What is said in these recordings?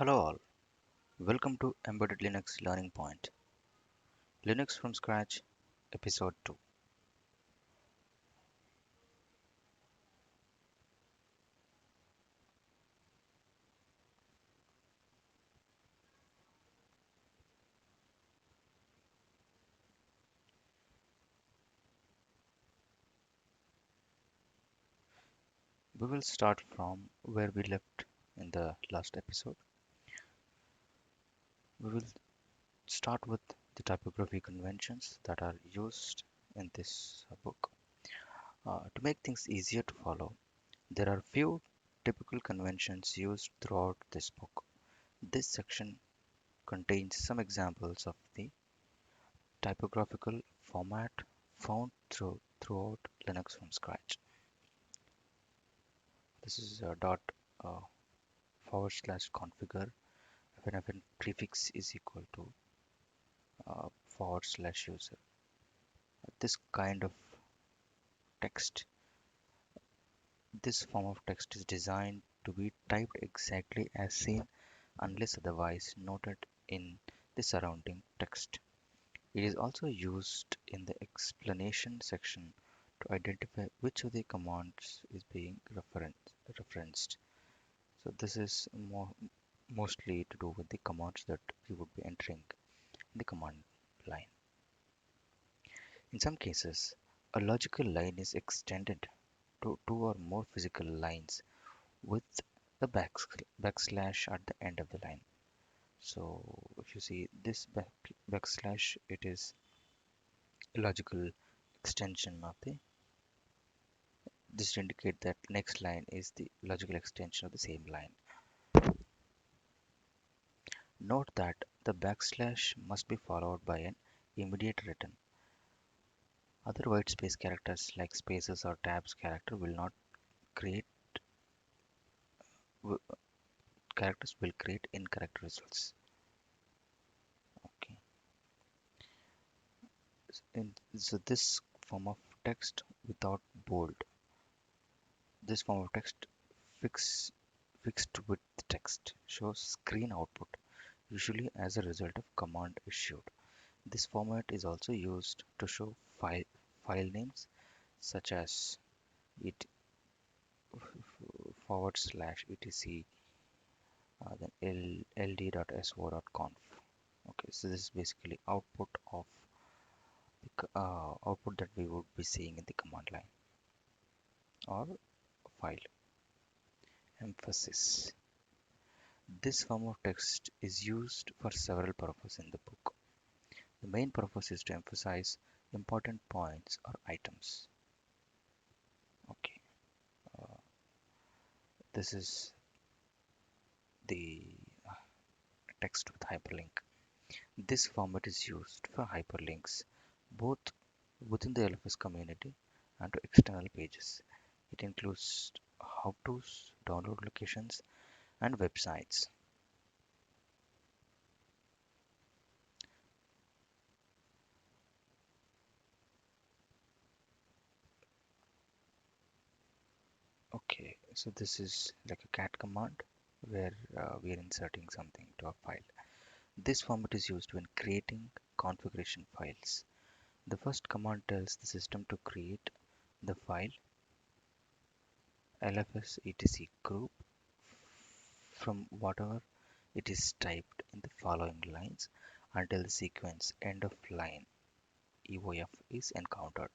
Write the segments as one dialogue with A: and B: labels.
A: Hello all, welcome to Embedded Linux Learning Point, Linux from Scratch, Episode 2. We will start from where we left in the last episode. We will start with the typography conventions that are used in this book. To make things easier to follow, there are few typical conventions used throughout this book. This section contains some examples of the typographical format found throughout Linux from scratch. This is dot /configure when prefix is equal to /user. This kind of text, this form of text is designed to be typed exactly as seen unless otherwise noted in the surrounding text. It is also used in the explanation section to identify which of the commands is being referenced. So this is mostly to do with the commands that we would be entering in the command line. In some cases, a logical line is extended to two or more physical lines with the backslash at the end of the line. So if you see this backslash, it is a logical extension of the this to indicate that next line is the logical extension of the same line. Note that the backslash must be followed by an immediate return. Other white space characters like spaces or tabs character will not create characters will create incorrect results. Okay. So this form of text without bold, this form of text fix, fixed with text shows screen output, usually as a result of command issued. This format is also used to show file names such as it /etc then ld.so.conf. Okay, so this is basically output of the output that we would be seeing in the command line or file. Emphasis. This form of text is used for several purposes in the book. The main purpose is to emphasize important points or items. Okay, uh, this is the text with hyperlink. This format is used for hyperlinks both within the LFS community and to external pages. It includes how-tos, download locations, and websites. Okay, so this is like a cat command where we are inserting something to a file. This format is used when creating configuration files. The first command tells the system to create the file LFS etc group from whatever it is typed in the following lines until the sequence end of line EOF is encountered.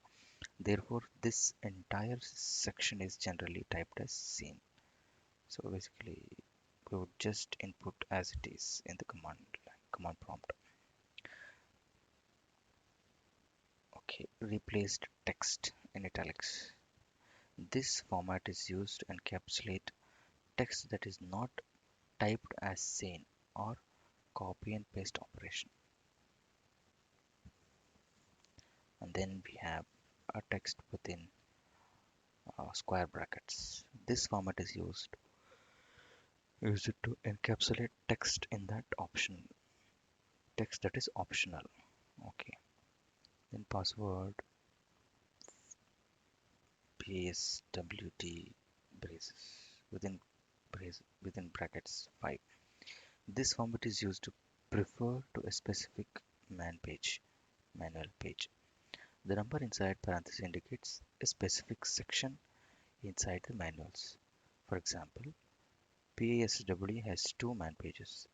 A: Therefore, this entire section is generally typed as seen. So basically, we would just input as it is in the command prompt. Okay, replaced text in italics. This format is used to encapsulate text that is not typed as seen or copy and paste operation. And then we have a text within square brackets. This format is used to encapsulate text in that option text that is optional. Okay, then password PSWT braces within brackets 5. This format is used to refer to a specific man page, manual page. The number inside parenthesis indicates a specific section inside the manuals. For example, PASW has two man pages.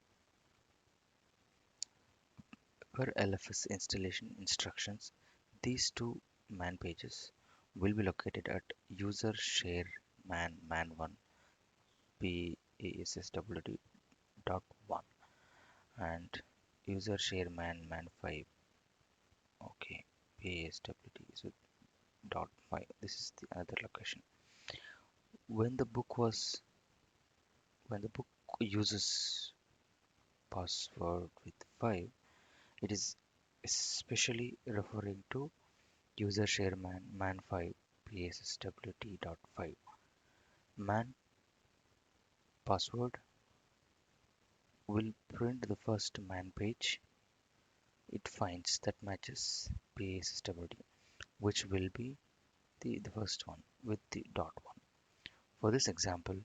A: Per LFS installation instructions, these two man pages will be located at user share man1 PASSWD.1 and user share man5. Okay, PASWD is dot 5. This is the other location. When the book was when the book uses password with 5, it is especially referring to user share man5 PASSWD.5. Man password will print the first man page it finds that matches PASSWD, which will be the first one with the dot 1. For this example,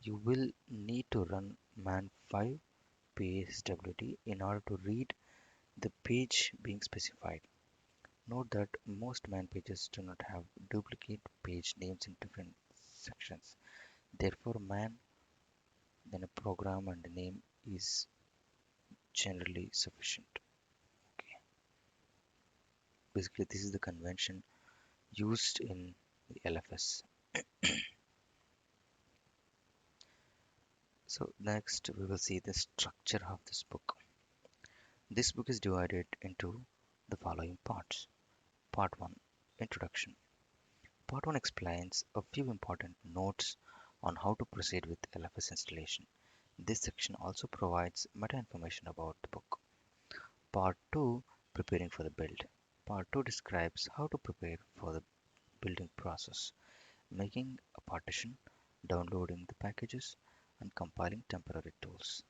A: you will need to run man5 PASSWD in order to read the page being specified. Note that most man pages do not have duplicate page names in different sections. Therefore, man, then a program and a name is generally sufficient. Okay. Basically, this is the convention used in the LFS. So next we will see the structure of this book. This book is divided into the following parts. Part 1, Introduction. Part 1 explains a few important notes on how to proceed with LFS installation. This section also provides meta information about the book. Part 2, Preparing for the build. Part 2 describes how to prepare for the building process, making a partition, downloading the packages, and compiling temporary tools.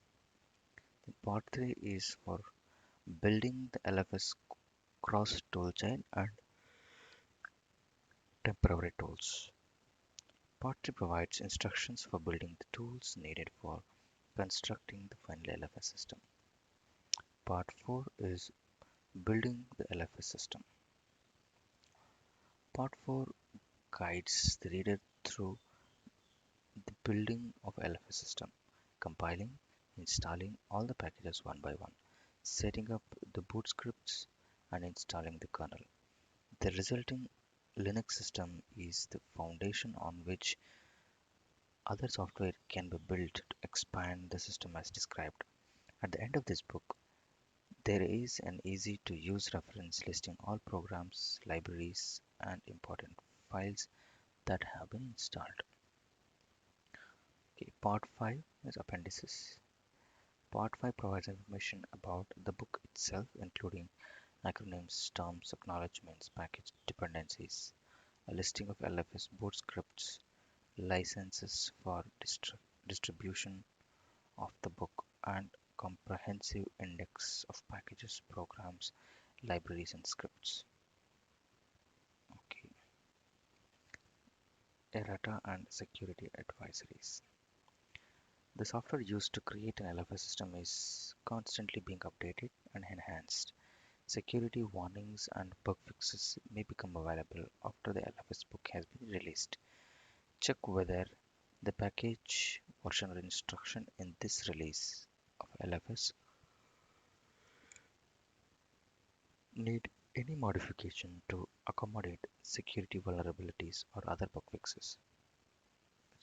A: Then part 3 is for building the LFS cross toolchain and temporary tools. Part 3 provides instructions for building the tools needed for constructing the final LFS system. Part 4 is building the LFS system. Part 4 guides the reader through the building of LFS system, compiling, installing all the packages one by one, setting up the boot scripts, and installing the kernel. The resulting Linux system is the foundation on which other software can be built to expand the system as described. At the end of this book, there is an easy to use reference listing all programs, libraries, and important files that have been installed. Okay, part 5 is appendices. Part 5 provides information about the book itself, including acronyms, terms, acknowledgements, package dependencies, a listing of LFS boot scripts, licenses for distribution of the book, and comprehensive index of packages, programs, libraries, and scripts. Okay, Errata and security advisories. The software used to create an LFS system is constantly being updated and enhanced. Security warnings and bug fixes may become available after the LFS book has been released. Check whether the package version or instruction in this release of LFS need any modification to accommodate security vulnerabilities or other bug fixes.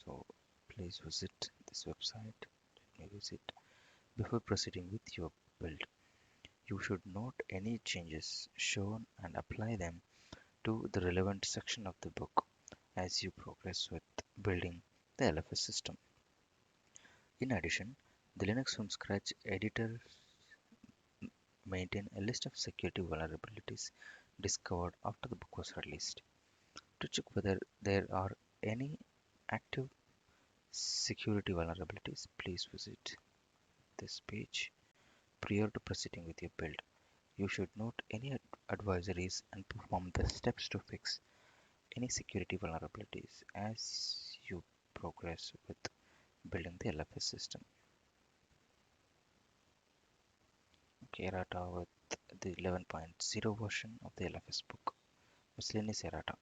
A: So please visit this website. Let me visit before proceeding with your build. You should note any changes shown and apply them to the relevant section of the book as you progress with building the LFS system. In addition, the Linux from Scratch editor maintain a list of security vulnerabilities discovered after the book was released. To check whether there are any active security vulnerabilities, please visit this page. Prior to proceeding with your build, you should note any advisories and perform the steps to fix any security vulnerabilities as you progress with building the LFS system. Okay, Errata with the 11.0 version of the LFS book. Miscellaneous Errata.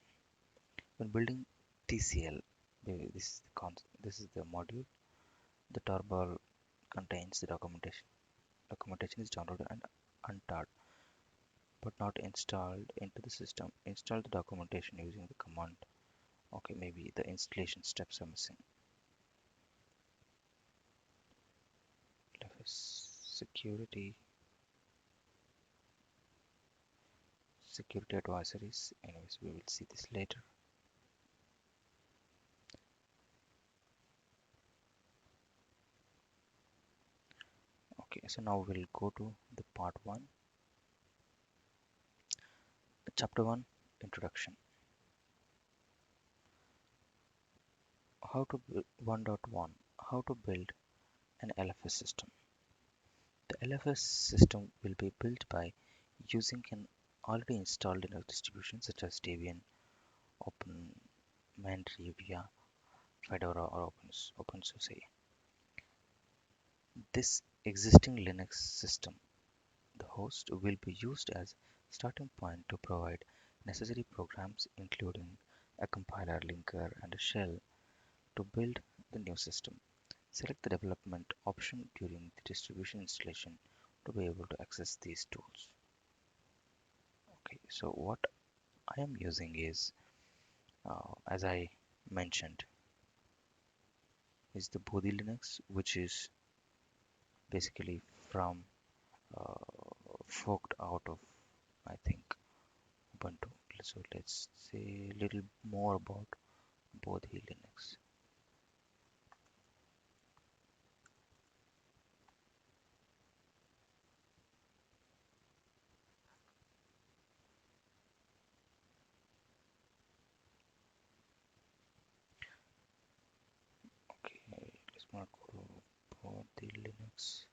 A: When building TCL, this is the module. The tarball contains the documentation. Documentation is downloaded and untarred, but not installed into the system. Install the documentation using the command. Okay, maybe the installation steps are missing. LFS security advisories. Anyways, we will see this later. Okay, so now we'll go to the part 1, chapter 1, introduction. How to 1.1, how to build an LFS system. The LFS system will be built by using an already installed Linux distribution such as Debian, OpenManRevia, Fedora, or OpenSUSE. This existing Linux system, the host, will be used as starting point to provide necessary programs including a compiler, linker, and a shell to build the new system. Select the development option during the distribution installation to be able to access these tools. Okay, so what I am using is, as I mentioned, is the Bodhi Linux, which is basically from uh, forked out of, I think, Ubuntu. So let's say a little more about Bodhi Linux. Okay, let's not go to Bodhi Linux.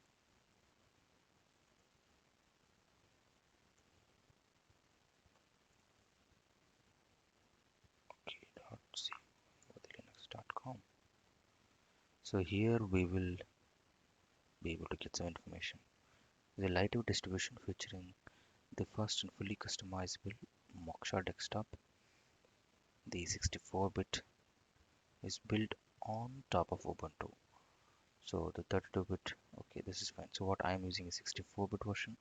A: Okay, .c bodhilinux.com. So here we will be able to get some information. The Lightweight distribution featuring the first and fully customizable Moksha desktop. The 64-bit is built on top of Ubuntu. So the 32-bit, okay, this is fine. So what I am using is 64-bit version.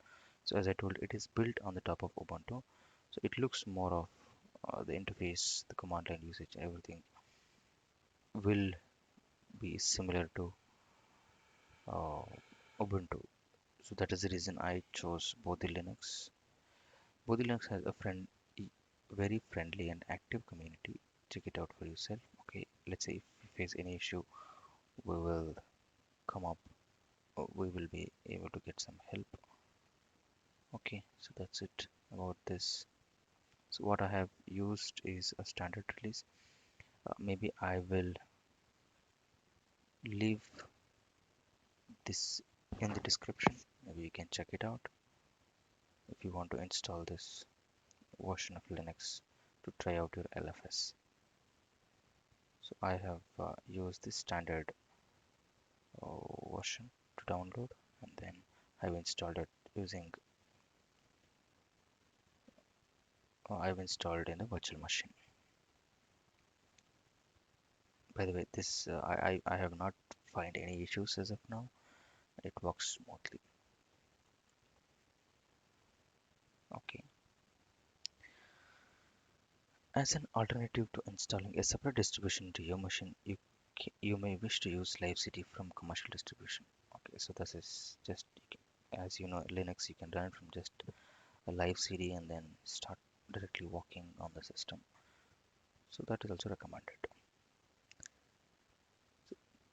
A: So as I told, it is built on the top of Ubuntu. So it looks more of the interface, the command line usage, everything will be similar to uh, Ubuntu. So that is the reason I chose Bodhi Linux. Bodhi Linux has a very friendly and active community. Check it out for yourself. Okay, let's say if we face any issue, we will come up, we will be able to get some help. Okay, so that's it about this. So what I have used is a standard release. Maybe I will leave this in the description. Maybe you can check it out if you want to install this version of Linux to try out your LFS. So I have used this standard version to download, and then I've installed it using I've installed in a virtual machine. By the way, this I have not find any issues as of now. It works smoothly. Okay. As an alternative to installing a separate distribution to your machine, you may wish to use Live CD from commercial distribution. Okay, so this is just, as you know, Linux, you can run it from just a Live CD and then start directly working on the system. So that is also recommended.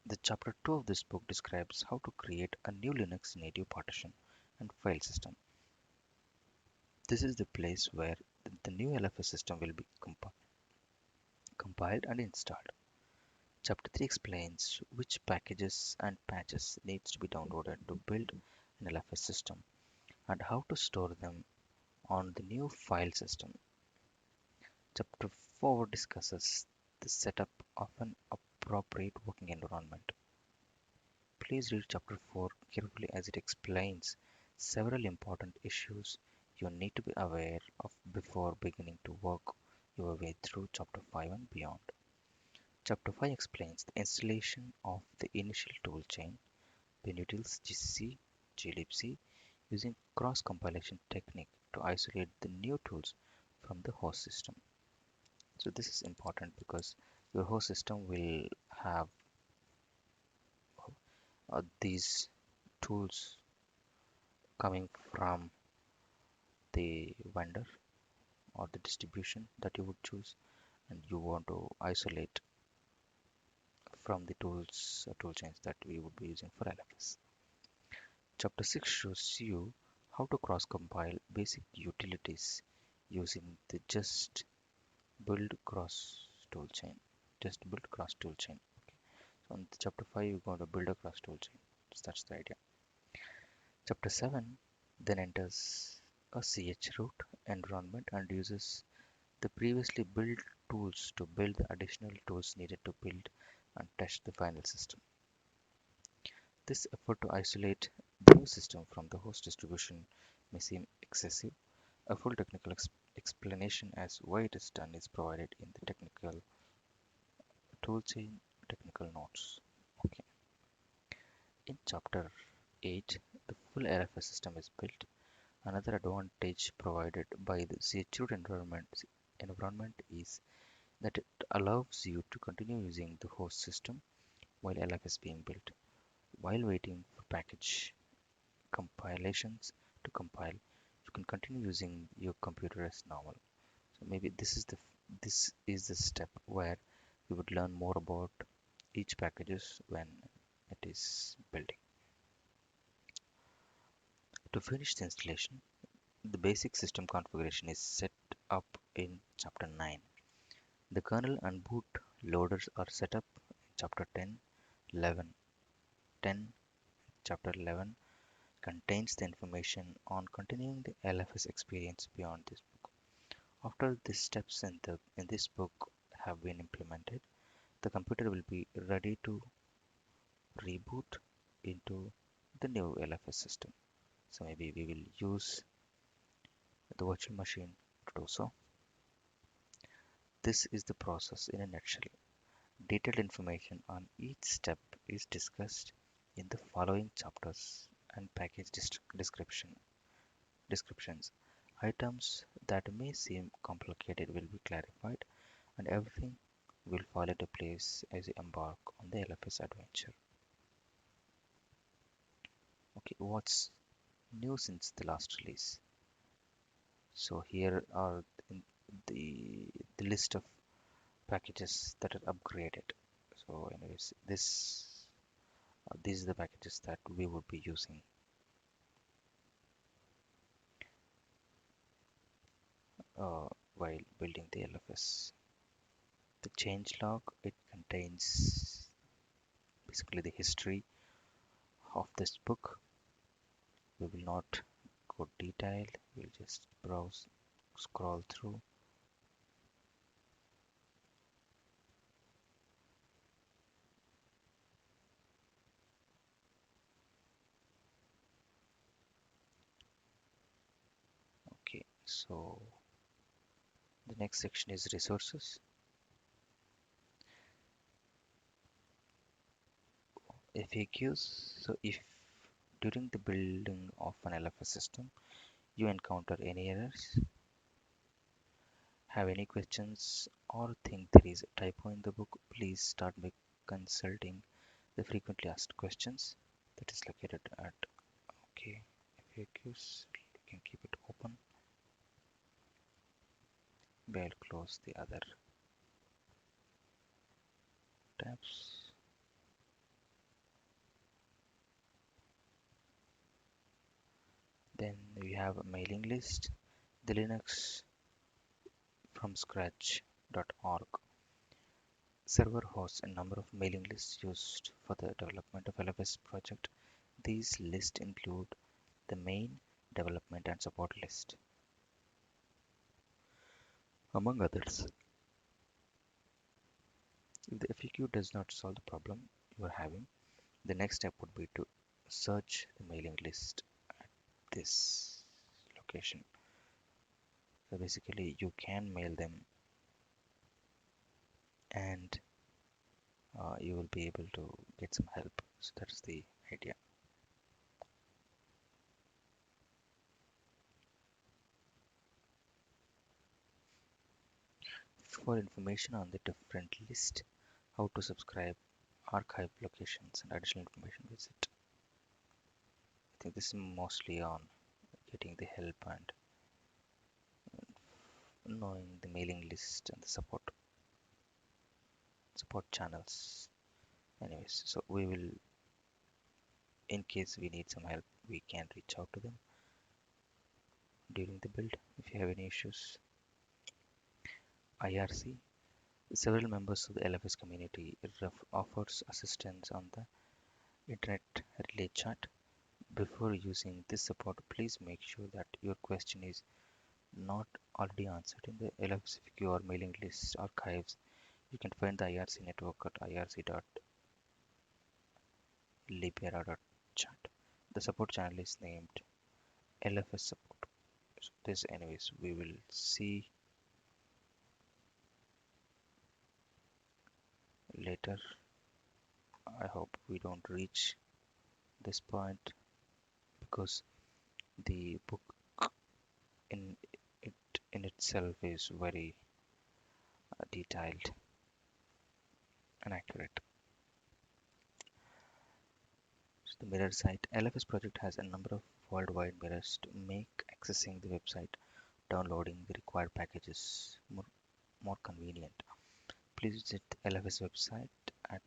A: The chapter 2 of this book describes how to create a new Linux native partition and file system. This is the place where the new LFS system will be compiled and installed. Chapter 3 explains which packages and patches needs to be downloaded to build an LFS system and how to store them on the new file system. Chapter 4 discusses the setup of an appropriate working environment. Please read chapter 4 carefully as it explains Several important issues you need to be aware of before beginning to work your way through Chapter 5 and beyond. Chapter 5 explains the installation of the initial toolchain, Benutils GCC, glibc, using cross-compilation technique to isolate the new tools from the host system. So this is important because your host system will have these tools coming from the vendor or the distribution that you would choose, and you want to isolate from the tool chains that we would be using for LFS. Chapter 6 shows you how to cross compile basic utilities using the build cross toolchain. Just build cross toolchain. Okay. So on chapter 5, you're going to build a cross toolchain. So that's the idea. Chapter 7 then enters a chroot environment and uses the previously built tools to build the additional tools needed to build and test the final system. This effort to isolate the new system from the host distribution may seem excessive. A full technical explanation as why it is done is provided in the technical toolchain technical notes. Okay. In chapter 8, the full LFS system is built. Another advantage provided by the chroot environment is that it allows you to continue using the host system while LFS is being built. While waiting for package compilations to compile, you can continue using your computer as normal. So maybe this is the step where you would learn more about each packages when it is building. To finish the installation, the basic system configuration is set up in chapter 9. The kernel and boot loaders are set up in chapter 10, 11. 10 chapter 11 contains the information on continuing the LFS experience beyond this book. After the steps in this book have been implemented, the computer will be ready to reboot into the new LFS system. So maybe we will use the virtual machine to do so. This is the process in a nutshell. Detailed information on each step is discussed in the following chapters and package descriptions. Items that may seem complicated will be clarified, and everything will fall into place as you embark on the LFS adventure. Okay, what's new since the last release? So here are the the list of packages that are upgraded. So anyways, these are the packages that we would be using while building the LFS. The changelog, it contains basically the history of this book. We will not go detailed, we'll just browse, scroll through. Okay, so the next section is resources. FAQs. So if during the building of an LFS system you encounter any errors, have any questions, or think there is a typo in the book, please start by consulting the frequently asked questions that is located at okay FAQs. We can keep it open. I'll close the other tabs. Then we have a mailing list, the Linux from scratch.org server hosts a number of mailing lists used for the development of LFS project. These lists include the main, development, and support list, among others. If the FAQ does not solve the problem you are having, the next step would be to search the mailing list this location. So basically, you can mail them and you will be able to get some help. So that's the idea. For information on the different list, how to subscribe, archive locations, and additional information, visit. I think this is mostly on getting the help and knowing the mailing list and the support channels. Anyways, so we will, in case we need some help, we can reach out to them during the build if you have any issues. IRC. Several members of the LFS community offers assistance on the internet relay chat. Before using this support, please make sure that your question is not already answered in the LFS FAQ or mailing list archives. You can find the IRC network at irc.libera.chat. The support channel is named LFS support. So this, anyways, we will see later. I hope we don't reach this point because the book in it in itself is very detailed and accurate. So the mirror site LFS project has a number of worldwide mirrors to make accessing the website, downloading the required packages more convenient. Please visit the LFS website at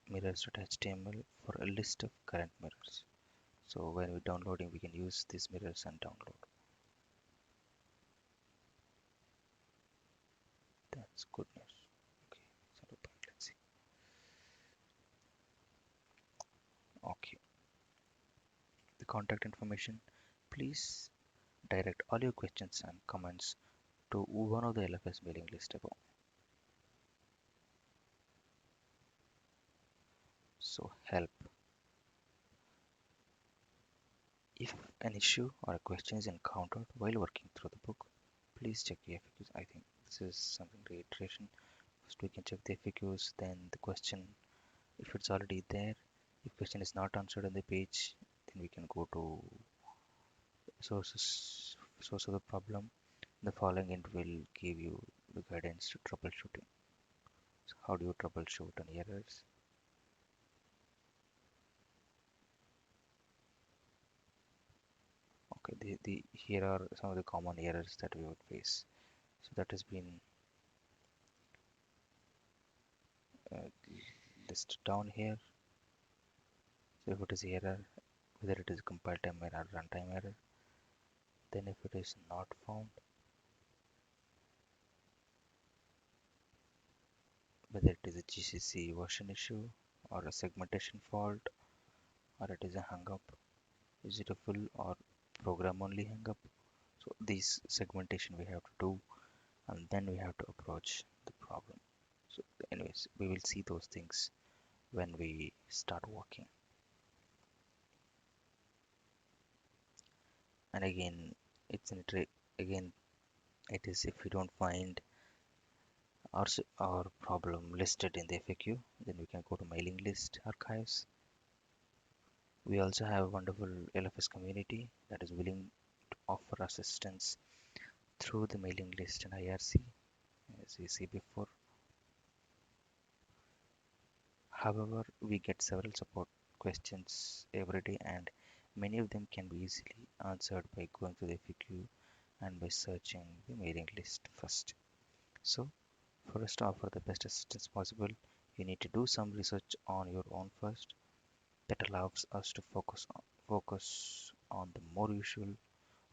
A: mirrors.html for a list of current mirrors. So when we're downloading, we can use these mirrors and download. That's good news. Okay, so let's see. Okay, the contact information. Please direct all your questions and comments to one of the LFS mailing list above. So help. If an issue or a question is encountered while working through the book, please check the FAQs. I think this is something reiteration. First we can check the FAQs, then the question, if it's already there, if question is not answered on the page, then we can go to source of the problem. The following it will give you the guidance to troubleshooting. So how do you troubleshoot any errors? Okay, the here are some of the common errors that we would face. So that has been uh, listed down here. So if it is error, whether it is compile time error, runtime error, then if it is not found, whether it is a GCC version issue or a segmentation fault or it is a hang up, is it a full or program only hang up? So these segmentation we have to do and then we have to approach the problem. So anyways, we will see those things when we start working. And again, it's an again it is if we don't find our problem listed in the FAQ, then we can go to mailing list archives. We also have a wonderful LFS community that is willing to offer assistance through the mailing list and IRC, as we see before. However, we get several support questions every day, and many of them can be easily answered by going to the FAQ and by searching the mailing list first. So, for us to offer the best assistance possible, you need to do some research on your own first. That allows us to focus on the more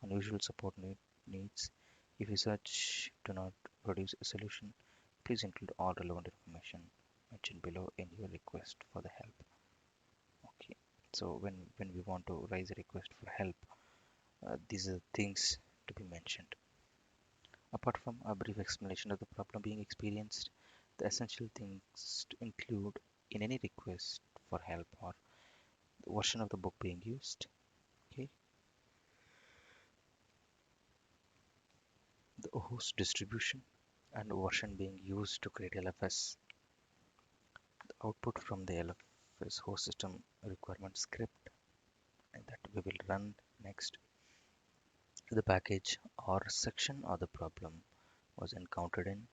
A: unusual support needs. If research do not produce a solution, please include all relevant information mentioned below in your request for the help. Okay, so when we want to raise a request for help, these are things to be mentioned. Apart from a brief explanation of the problem being experienced, the essential things to include in any request for help or the version of the book being used, the host distribution and version being used to create LFS. The output from the LFS host system requirement script and that we will run next. The package or section of the problem was encountered in,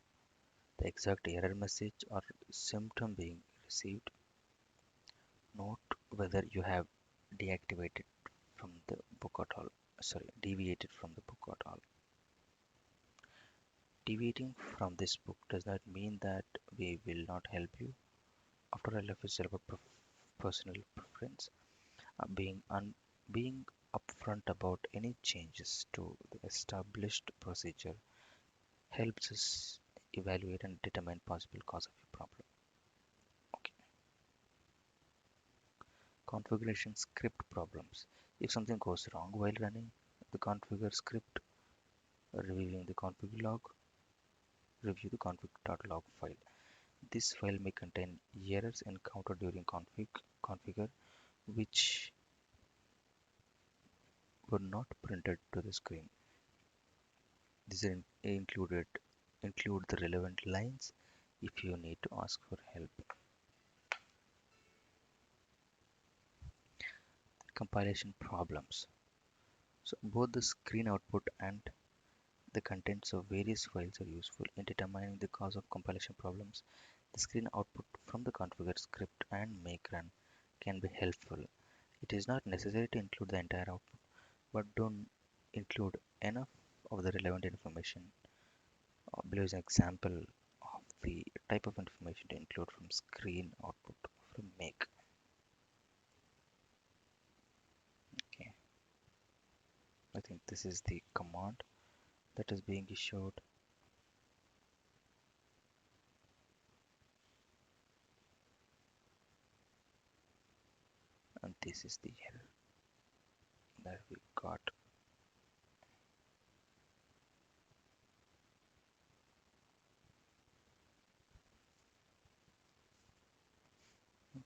A: the exact error message or symptom being received. Note whether you have deactivated from the book at all. Sorry, deviated from the book at all. Deviating from this book does not mean that we will not help you. After all, if it's about personal preference, being upfront about any changes to the established procedure helps us evaluate and determine possible cause of your problem. Okay. Configuration script problems. If something goes wrong while running the configure script, reviewing the config log, review the config.log file. This file may contain errors encountered during configure which were not printed to the screen. These include the relevant lines if you need to ask for help. Compilation problems. So both the screen output and the contents of various files are useful in determining the cause of compilation problems. The screen output from the configure script and make run can be helpful. It is not necessary to include the entire output, but don't include enough of the relevant information. Below is an example of the type of information to include from screen output from make. Okay, I think this is the command that is being issued. And this is the error that we got.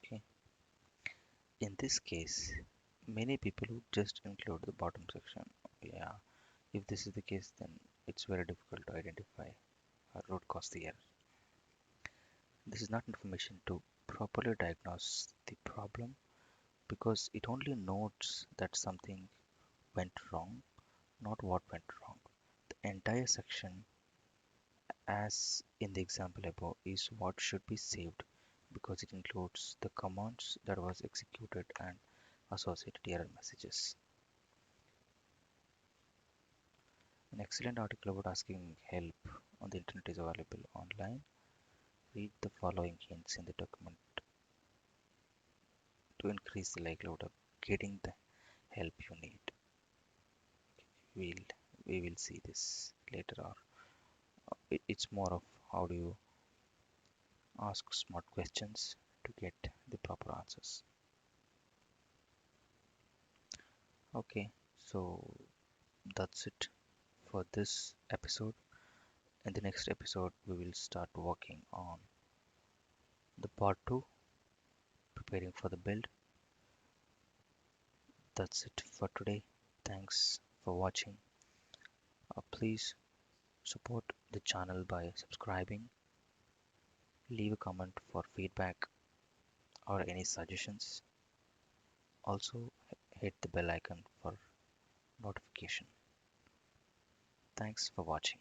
A: Okay, in this case, many people would just include the bottom section. Yeah, if this is the case, then it's very difficult to identify a root cause the error. This is not information to properly diagnose the problem because it only notes that something went wrong, not what went wrong. The entire section, as in the example above, is what should be saved because it includes the commands that was executed and associated error messages. An excellent article about asking help on the internet is available online. Read the following hints in the document to increase the likelihood of getting the help you need. We'll we will see this later on. It's more of how do you ask smart questions to get the proper answers. Okay, so that's it for this episode. In the next episode, we will start working on the part 2, preparing for the build. That's it for today. Thanks for watching. Please support the channel by subscribing, leave a comment for feedback or any suggestions. Also, hit the bell icon for notification. Thanks for watching.